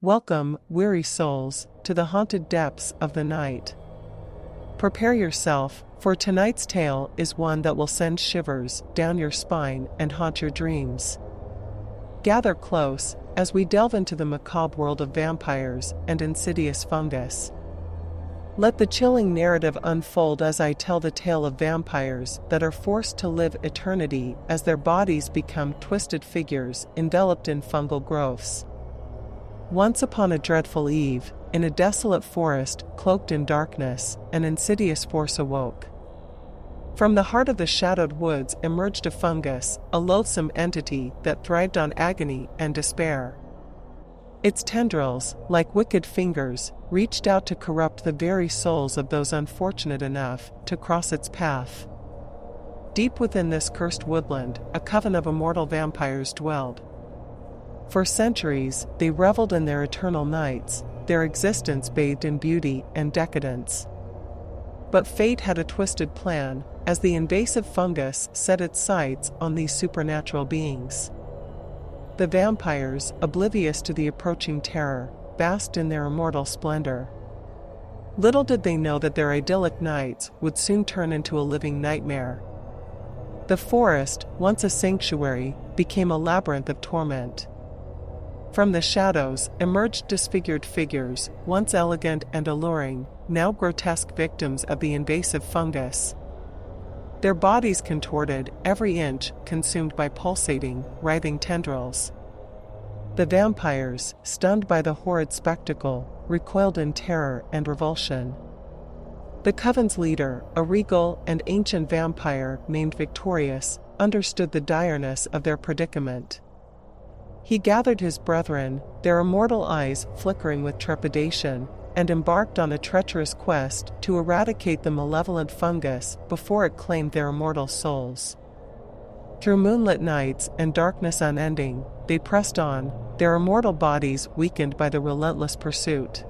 Welcome, weary souls, to the haunted depths of the night. Prepare yourself, for tonight's tale is one that will send shivers down your spine and haunt your dreams. Gather close, as we delve into the macabre world of vampires and insidious fungus. Let the chilling narrative unfold as I tell the tale of vampires that are forced to live eternity as their bodies become twisted figures enveloped in fungal growths. Once upon a dreadful eve, in a desolate forest cloaked in darkness, an insidious force awoke. From the heart of the shadowed woods emerged a fungus, a loathsome entity that thrived on agony and despair. Its tendrils, like wicked fingers, reached out to corrupt the very souls of those unfortunate enough to cross its path. Deep within this cursed woodland, a coven of immortal vampires dwelled. For centuries, they reveled in their eternal nights, their existence bathed in beauty and decadence. But fate had a twisted plan, as the invasive fungus set its sights on these supernatural beings. The vampires, oblivious to the approaching terror, basked in their immortal splendor. Little did they know that their idyllic nights would soon turn into a living nightmare. The forest, once a sanctuary, became a labyrinth of torment. From the shadows emerged disfigured figures, once elegant and alluring, now grotesque victims of the invasive fungus. Their bodies contorted, every inch consumed by pulsating, writhing tendrils. The vampires, stunned by the horrid spectacle, recoiled in terror and revulsion. The coven's leader, a regal and ancient vampire named Victorious, understood the direness of their predicament. He gathered his brethren, their immortal eyes flickering with trepidation, and embarked on a treacherous quest to eradicate the malevolent fungus before it claimed their immortal souls. Through moonlit nights and darkness unending, they pressed on, their immortal bodies weakened by the relentless pursuit.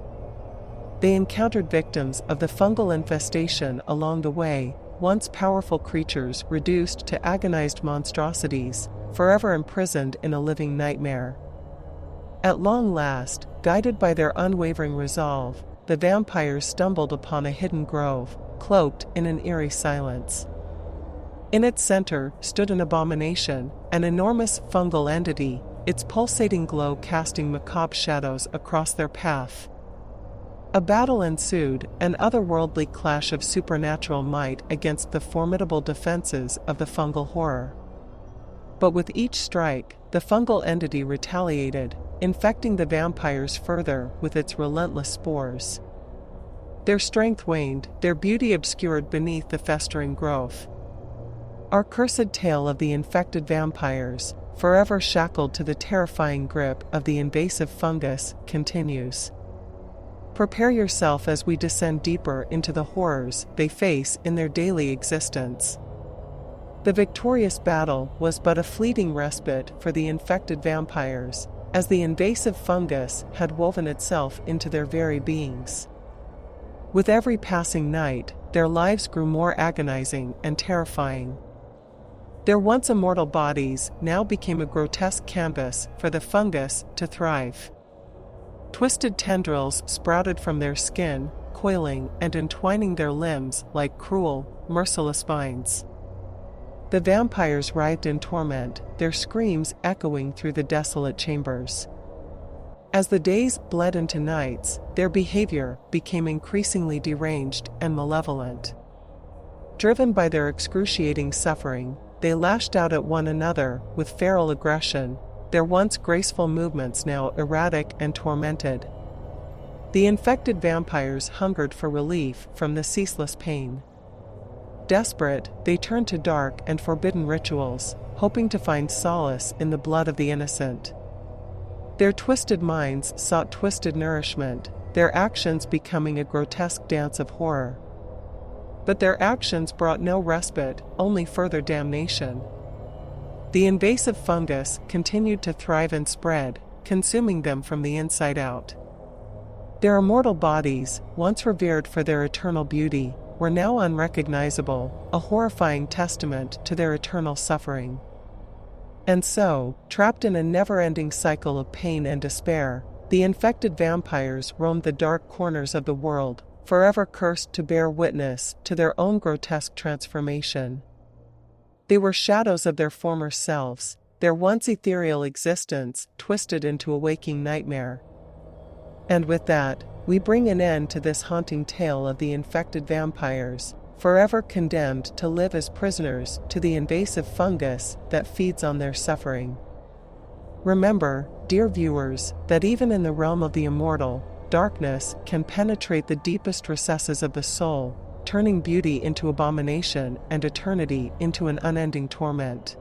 They encountered victims of the fungal infestation along the way, once powerful creatures reduced to agonized monstrosities, forever imprisoned in a living nightmare. At long last, guided by their unwavering resolve, the vampires stumbled upon a hidden grove, cloaked in an eerie silence. In its center stood an abomination, an enormous fungal entity, its pulsating glow casting macabre shadows across their path. A battle ensued, an otherworldly clash of supernatural might against the formidable defenses of the fungal horror. But with each strike, the fungal entity retaliated, infecting the vampires further with its relentless spores. Their strength waned, their beauty obscured beneath the festering growth. Our cursed tale of the infected vampires, forever shackled to the terrifying grip of the invasive fungus, continues. Prepare yourself as we descend deeper into the horrors they face in their daily existence. The victorious battle was but a fleeting respite for the infected vampires, as the invasive fungus had woven itself into their very beings. With every passing night, their lives grew more agonizing and terrifying. Their once immortal bodies now became a grotesque canvas for the fungus to thrive. Twisted tendrils sprouted from their skin, coiling and entwining their limbs like cruel, merciless vines. The vampires writhed in torment, their screams echoing through the desolate chambers. As the days bled into nights, their behavior became increasingly deranged and malevolent. Driven by their excruciating suffering, they lashed out at one another with feral aggression, their once graceful movements now erratic and tormented. The infected vampires hungered for relief from the ceaseless pain. Desperate, they turned to dark and forbidden rituals, hoping to find solace in the blood of the innocent. Their twisted minds sought twisted nourishment, their actions becoming a grotesque dance of horror. But their actions brought no respite, only further damnation. The invasive fungus continued to thrive and spread, consuming them from the inside out. Their immortal bodies, once revered for their eternal beauty, were now unrecognizable, a horrifying testament to their eternal suffering. And so, trapped in a never-ending cycle of pain and despair, The infected vampires roamed the dark corners of the world, forever cursed to bear witness to their own grotesque transformation. They were shadows of their former selves, their once ethereal existence twisted into a waking nightmare. And with that, we bring an end to this haunting tale of the infected vampires, forever condemned to live as prisoners to the invasive fungus that feeds on their suffering. Remember, dear viewers, that even in the realm of the immortal, darkness can penetrate the deepest recesses of the soul, turning beauty into abomination and eternity into an unending torment.